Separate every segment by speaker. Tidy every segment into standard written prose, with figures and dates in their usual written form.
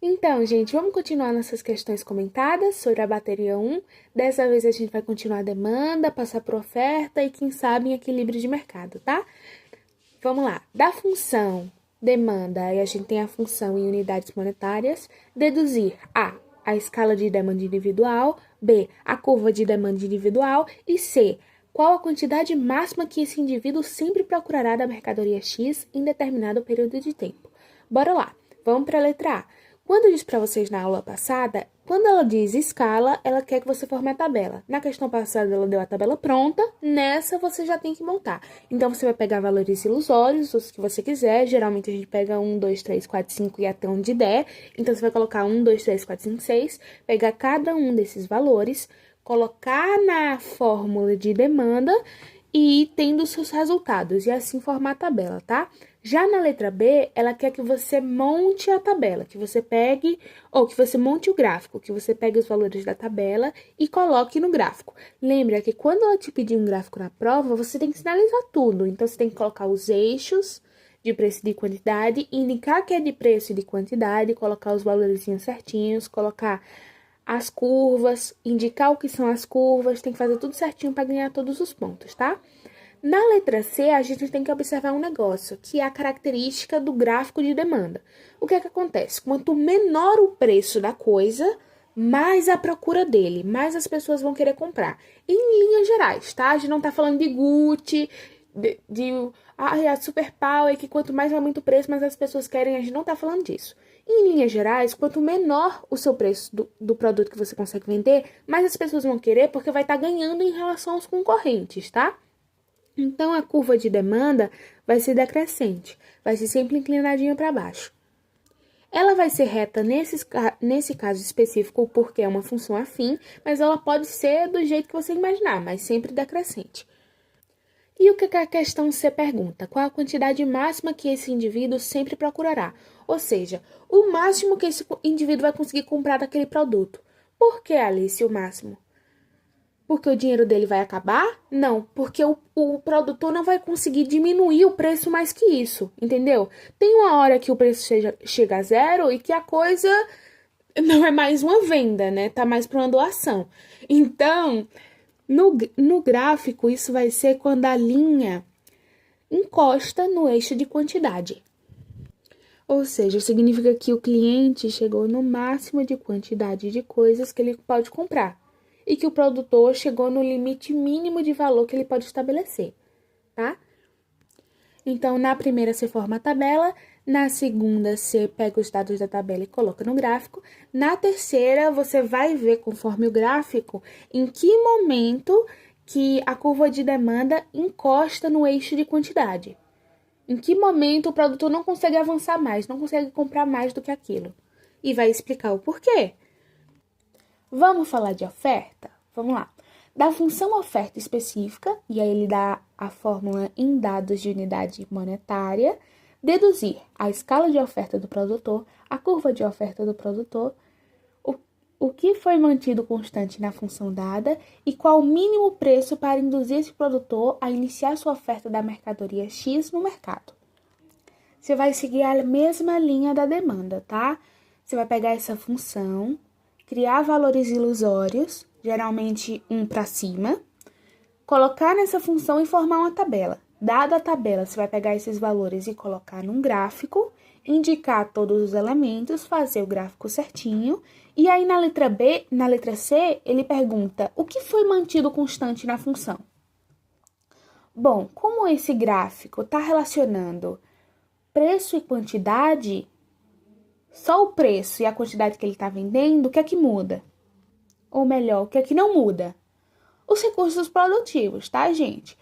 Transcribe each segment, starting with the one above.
Speaker 1: Então, gente, vamos continuar nossas questões comentadas sobre a bateria 1. Dessa vez a gente vai continuar a demanda, passar por oferta e, quem sabe, em equilíbrio de mercado, tá? Vamos lá. Da função demanda, aí a gente tem a função em unidades monetárias, deduzir a escala de demanda individual, B, a curva de demanda individual e C, qual a quantidade máxima que esse indivíduo sempre procurará da mercadoria X em determinado período de tempo. Bora lá. Vamos para a letra A. Quando eu disse para vocês na aula passada, quando ela diz escala, ela quer que você forme a tabela. Na questão passada, ela deu a tabela pronta, nessa você já tem que montar. Então, você vai pegar valores ilusórios, os que você quiser. Geralmente, a gente pega 1, 2, 3, 4, 5 e até onde der. Então, você vai colocar 1, 2, 3, 4, 5, 6, pegar cada um desses valores, colocar na fórmula de demanda e tendo os seus resultados, e assim formar a tabela, tá? Já na letra B, ela quer que você monte a tabela, que você pegue, ou que você monte o gráfico, que você pegue os valores da tabela e coloque no gráfico. Lembra que quando ela te pedir um gráfico na prova, você tem que sinalizar tudo. Então, você tem que colocar os eixos de preço e de quantidade, indicar que é de preço e de quantidade, colocar os valores certinhos, colocar as curvas, indicar o que são as curvas, tem que fazer tudo certinho para ganhar todos os pontos, tá? Na letra C, a gente tem que observar um negócio, que é a característica do gráfico de demanda. O que é que acontece? Quanto menor o preço da coisa, mais a procura dele, mais as pessoas vão querer comprar. Em linhas gerais, tá? A gente não tá falando de Gucci, a Super Power, que quanto mais aumenta o preço, mais as pessoas querem. A gente não tá falando disso. Em linhas gerais, quanto menor o seu preço do produto que você consegue vender, mais as pessoas vão querer, porque vai estar ganhando em relação aos concorrentes, tá? Então, a curva de demanda vai ser decrescente, vai ser sempre inclinadinha para baixo. Ela vai ser reta nesse caso específico porque é uma função afim, mas ela pode ser do jeito que você imaginar, mas sempre decrescente. E o que a questão C pergunta? Qual a quantidade máxima que esse indivíduo sempre procurará? Ou seja, o máximo que esse indivíduo vai conseguir comprar daquele produto. Por que, Alice, o máximo? Porque o dinheiro dele vai acabar? Não, porque o produtor não vai conseguir diminuir o preço mais que isso, entendeu? Tem uma hora que o preço chega a zero e que a coisa não é mais uma venda, né? Tá mais para uma doação. Então, no gráfico, isso vai ser quando a linha encosta no eixo de quantidade. Ou seja, significa que o cliente chegou no máximo de quantidade de coisas que ele pode comprar e que o produtor chegou no limite mínimo de valor que ele pode estabelecer, tá? Então, na primeira você forma a tabela, na segunda você pega os dados da tabela e coloca no gráfico, na terceira você vai ver, conforme o gráfico, em que momento que a curva de demanda encosta no eixo de quantidade. Em que momento o produtor não consegue avançar mais, não consegue comprar mais do que aquilo. E vai explicar o porquê. Vamos falar de oferta? Vamos lá. Da função oferta específica, e aí ele dá a fórmula em dados de unidade monetária, deduzir a escala de oferta do produtor, a curva de oferta do produtor, o que foi mantido constante na função dada e qual o mínimo preço para induzir esse produtor a iniciar sua oferta da mercadoria X no mercado. Você vai seguir a mesma linha da demanda, tá? Você vai pegar essa função, criar valores ilusórios, geralmente 1 para cima, colocar nessa função e formar uma tabela. Dada a tabela, você vai pegar esses valores e colocar num gráfico, indicar todos os elementos, fazer o gráfico certinho, e aí na letra C, ele pergunta o que foi mantido constante na função. Bom, como esse gráfico está relacionando preço e quantidade, só o preço e a quantidade que ele está vendendo, o que é que muda? Ou melhor, o que é que não muda? Os recursos produtivos, tá, gente?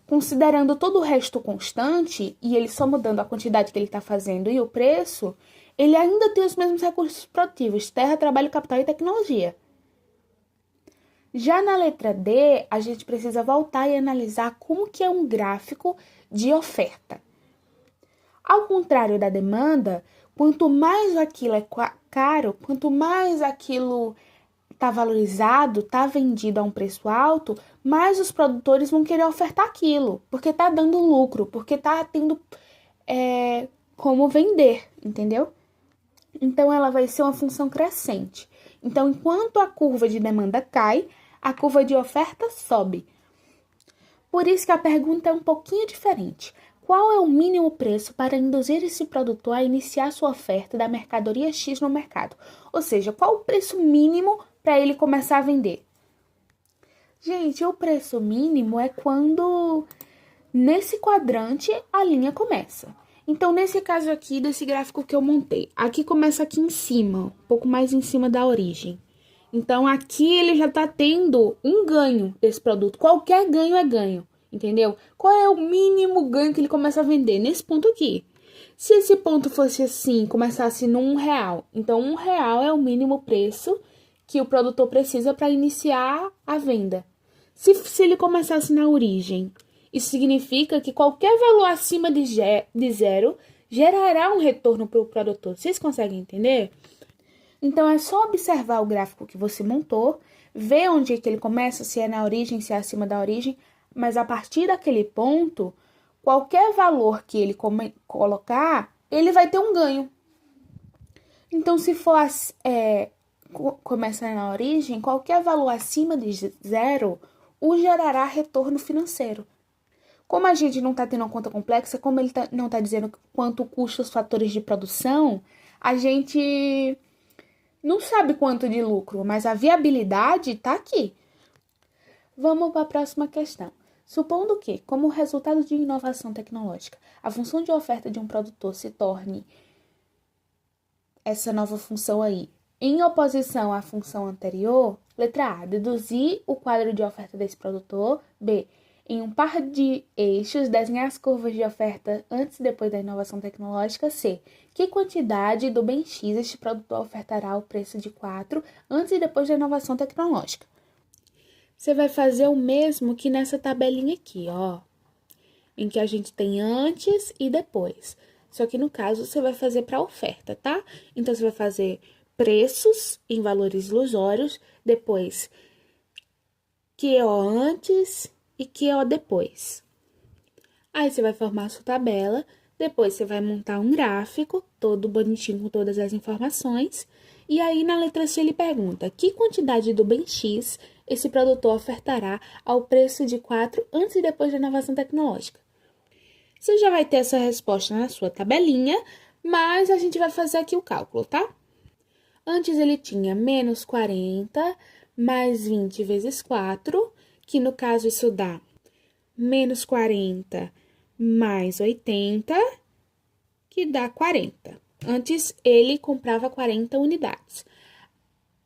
Speaker 1: Considerando todo o resto constante, e ele só mudando a quantidade que ele está fazendo e o preço, ele ainda tem os mesmos recursos produtivos, terra, trabalho, capital e tecnologia. Já na letra D, a gente precisa voltar e analisar como que é um gráfico de oferta. Ao contrário da demanda, quanto mais aquilo é caro, quanto mais aquilo está valorizado, está vendido a um preço alto, mais os produtores vão querer ofertar aquilo, porque está dando lucro, porque está tendo como vender, entendeu? Então, ela vai ser uma função crescente. Então, enquanto a curva de demanda cai, a curva de oferta sobe. Por isso que a pergunta é um pouquinho diferente. Qual é o mínimo preço para induzir esse produtor a iniciar sua oferta da mercadoria X no mercado? Ou seja, qual o preço mínimo para ele começar a vender? Gente, o preço mínimo é quando nesse quadrante a linha começa. Então, nesse caso aqui, desse gráfico que eu montei, aqui começa aqui em cima, um pouco mais em cima da origem. Então, aqui ele já tá tendo um ganho desse produto. Qualquer ganho é ganho, entendeu? Qual é o mínimo ganho que ele começa a vender? Nesse ponto aqui. Se esse ponto fosse assim, começasse no R$1, então R$1 é o mínimo preço que o produtor precisa para iniciar a venda. Se ele começasse na origem, isso significa que qualquer valor acima de zero gerará um retorno para o produtor. Vocês conseguem entender? Então, é só observar o gráfico que você montou, ver onde é que ele começa, se é na origem, se é acima da origem, mas a partir daquele ponto, qualquer valor que ele colocar, ele vai ter um ganho. Então, se for começar na origem, qualquer valor acima de zero o gerará retorno financeiro. Como a gente não está tendo uma conta complexa, como ele não está dizendo quanto custa os fatores de produção, a gente não sabe quanto de lucro, mas a viabilidade está aqui. Vamos para a próxima questão. Supondo que, como resultado de inovação tecnológica, a função de oferta de um produtor se torne essa nova função aí, em oposição à função anterior, letra A, deduzir o quadro de oferta desse produtor. B, em um par de eixos, desenhar as curvas de oferta antes e depois da inovação tecnológica. C, que quantidade do bem X este produtor ofertará ao preço de 4 antes e depois da inovação tecnológica. Você vai fazer o mesmo que nessa tabelinha aqui, ó, em que a gente tem antes e depois. Só que no caso você vai fazer para oferta, tá? Então você vai fazer preços em valores ilusórios, depois QO antes e QO depois. Aí você vai formar a sua tabela, depois você vai montar um gráfico todo bonitinho com todas as informações. E aí na letra C ele pergunta: que quantidade do bem X esse produtor ofertará ao preço de 4 antes e depois da inovação tecnológica? Você já vai ter essa resposta na sua tabelinha, mas a gente vai fazer aqui o cálculo, tá? Antes ele tinha menos 40 mais 20 vezes 4, que no caso isso dá menos 40 mais 80, que dá 40. Antes ele comprava 40 unidades.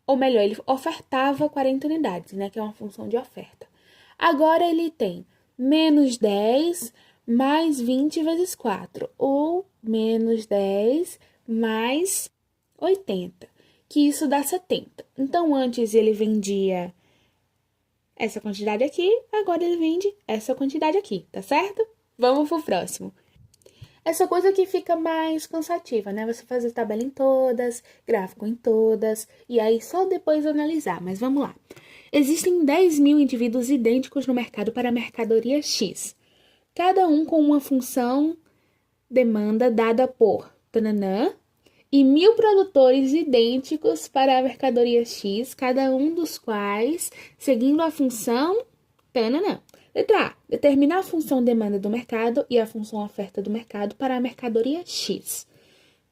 Speaker 1: Ou melhor, ele ofertava 40 unidades, né? Que é uma função de oferta. Agora ele tem menos 10 mais 20 vezes 4, ou menos 10 mais 80, que isso dá 70. Então, antes ele vendia essa quantidade aqui, agora ele vende essa quantidade aqui, tá certo? Vamos pro próximo. Essa coisa aqui fica mais cansativa, né? Você fazer tabela em todas, gráfico em todas, e aí só depois analisar, mas vamos lá. Existem 10.000 indivíduos idênticos no mercado para a mercadoria X, cada um com uma função demanda dada por tananã, e 1.000 produtores idênticos para a mercadoria X, cada um dos quais seguindo a função tananã. Letra A, determinar a função demanda do mercado e a função oferta do mercado para a mercadoria X.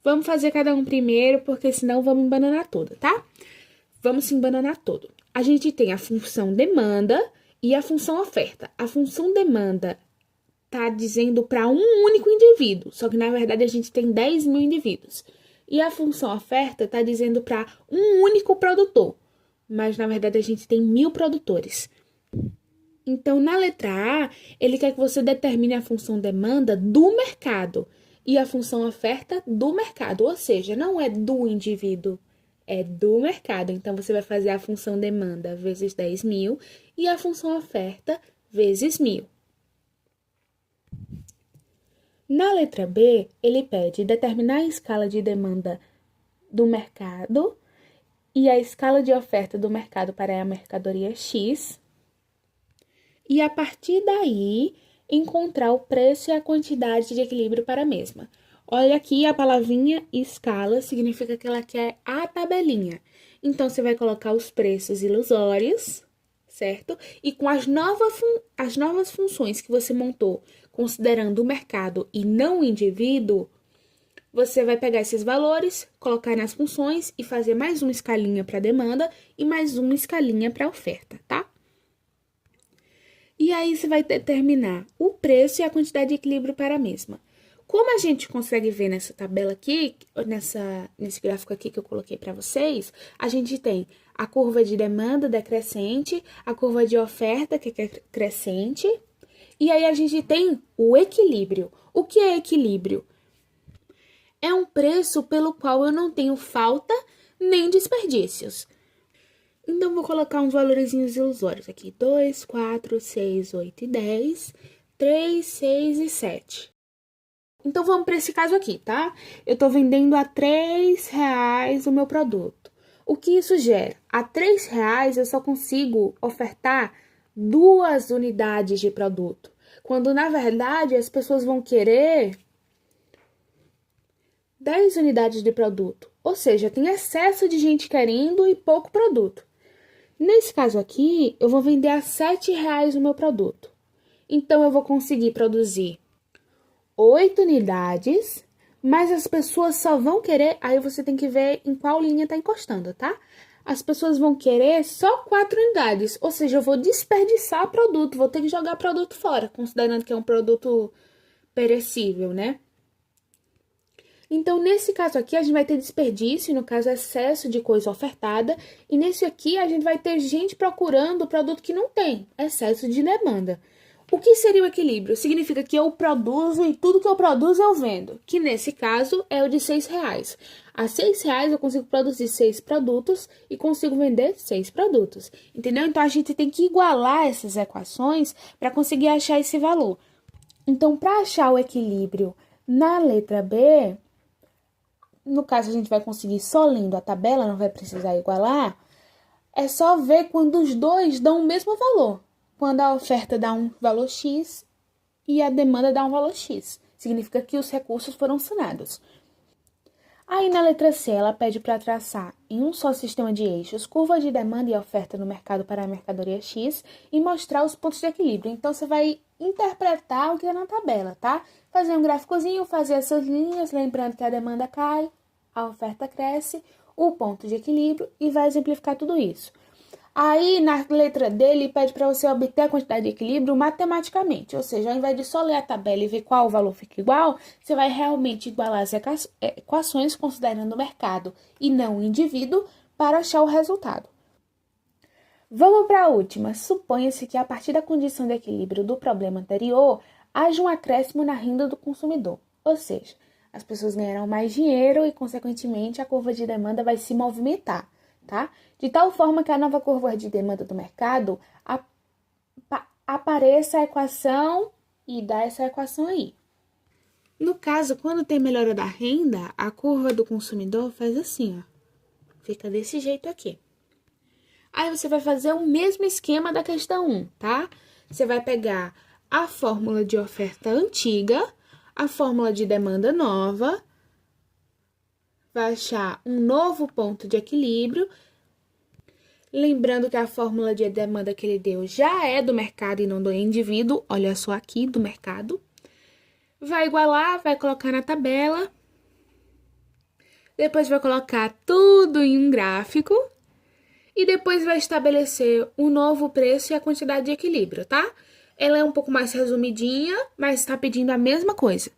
Speaker 1: Vamos fazer cada um primeiro, porque senão vamos embananar tudo, tá? Vamos se embananar todo. A gente tem a função demanda e a função oferta. A função demanda tá dizendo para um único indivíduo, só que na verdade a gente tem 10.000 indivíduos. E a função oferta tá dizendo para um único produtor, mas na verdade a gente tem 1.000 produtores. Então, na letra A, ele quer que você determine a função demanda do mercado e a função oferta do mercado, ou seja, não é do indivíduo, é do mercado. Então, você vai fazer a função demanda vezes 10.000 e a função oferta vezes 1.000. Na letra B, ele pede determinar a escala de demanda do mercado e a escala de oferta do mercado para a mercadoria X. E a partir daí, encontrar o preço e a quantidade de equilíbrio para a mesma. Olha aqui a palavrinha escala, significa que ela quer a tabelinha. Então, você vai colocar os preços ilusórios, certo? E com as novas funções que você montou, considerando o mercado e não o indivíduo, você vai pegar esses valores, colocar nas funções e fazer mais uma escalinha para demanda e mais uma escalinha para oferta, tá? E aí você vai determinar o preço e a quantidade de equilíbrio para a mesma. Como a gente consegue ver nessa tabela aqui, nesse gráfico aqui que eu coloquei para vocês, a gente tem a curva de demanda decrescente, a curva de oferta que é crescente, e aí a gente tem o equilíbrio. O que é equilíbrio? É um preço pelo qual eu não tenho falta nem desperdícios. Então, vou colocar uns valorzinhos ilusórios aqui. 2, 4, 6, 8 e 10, 3, 6 e 7. Então, vamos para esse caso aqui, tá? Eu tô vendendo a R$3 o meu produto. O que isso gera? A R$3 eu só consigo ofertar 2 unidades de produto. Quando, na verdade, as pessoas vão querer 10 unidades de produto. Ou seja, tem excesso de gente querendo e pouco produto. Nesse caso aqui, eu vou vender a R$7 o meu produto. Então, eu vou conseguir produzir 8 unidades, mas as pessoas só vão querer... Aí você tem que ver em qual linha tá encostando, tá? As pessoas vão querer só 4 unidades, ou seja, eu vou desperdiçar produto, vou ter que jogar produto fora, considerando que é um produto perecível, né? Então, nesse caso aqui, a gente vai ter desperdício, no caso, excesso de coisa ofertada. E nesse aqui, a gente vai ter gente procurando o produto que não tem, excesso de demanda. O que seria o equilíbrio? Significa que eu produzo e tudo que eu produzo eu vendo. Que nesse caso é o de R$6. A R$6 eu consigo produzir 6 produtos e consigo vender 6 produtos. Entendeu? Então, a gente tem que igualar essas equações para conseguir achar esse valor. Então, para achar o equilíbrio na letra B... No caso, a gente vai conseguir só lendo a tabela, não vai precisar igualar. É só ver quando os dois dão o mesmo valor. Quando a oferta dá um valor X e a demanda dá um valor X. Significa que os recursos foram sanados. Aí, na letra C, ela pede para traçar em um só sistema de eixos curvas de demanda e oferta no mercado para a mercadoria X e mostrar os pontos de equilíbrio. Então, você vai interpretar o que é na tabela, tá? Fazer um gráficozinho, fazer essas linhas, lembrando que a demanda cai, a oferta cresce, o ponto de equilíbrio e vai exemplificar tudo isso. Aí, na letra D, ele pede para você obter a quantidade de equilíbrio matematicamente, ou seja, ao invés de só ler a tabela e ver qual valor fica igual, você vai realmente igualar as equações considerando o mercado e não o indivíduo para achar o resultado. Vamos para a última. Suponha-se que a partir da condição de equilíbrio do problema anterior, haja um acréscimo na renda do consumidor, ou seja, as pessoas ganharão mais dinheiro e, consequentemente, a curva de demanda vai se movimentar. Tá? De tal forma que a nova curva de demanda do mercado apareça a equação e dá essa equação aí. No caso, quando tem melhora da renda, a curva do consumidor faz assim, ó. Fica desse jeito aqui. Aí você vai fazer o mesmo esquema da questão 1, tá? Você vai pegar a fórmula de oferta antiga, a fórmula de demanda nova, vai achar um novo ponto de equilíbrio. Lembrando que a fórmula de demanda que ele deu já é do mercado e não do indivíduo. Olha só aqui, do mercado. Vai igualar, vai colocar na tabela. Depois vai colocar tudo em um gráfico. E depois vai estabelecer o novo preço e a quantidade de equilíbrio, tá? Ela é um pouco mais resumidinha, mas está pedindo a mesma coisa.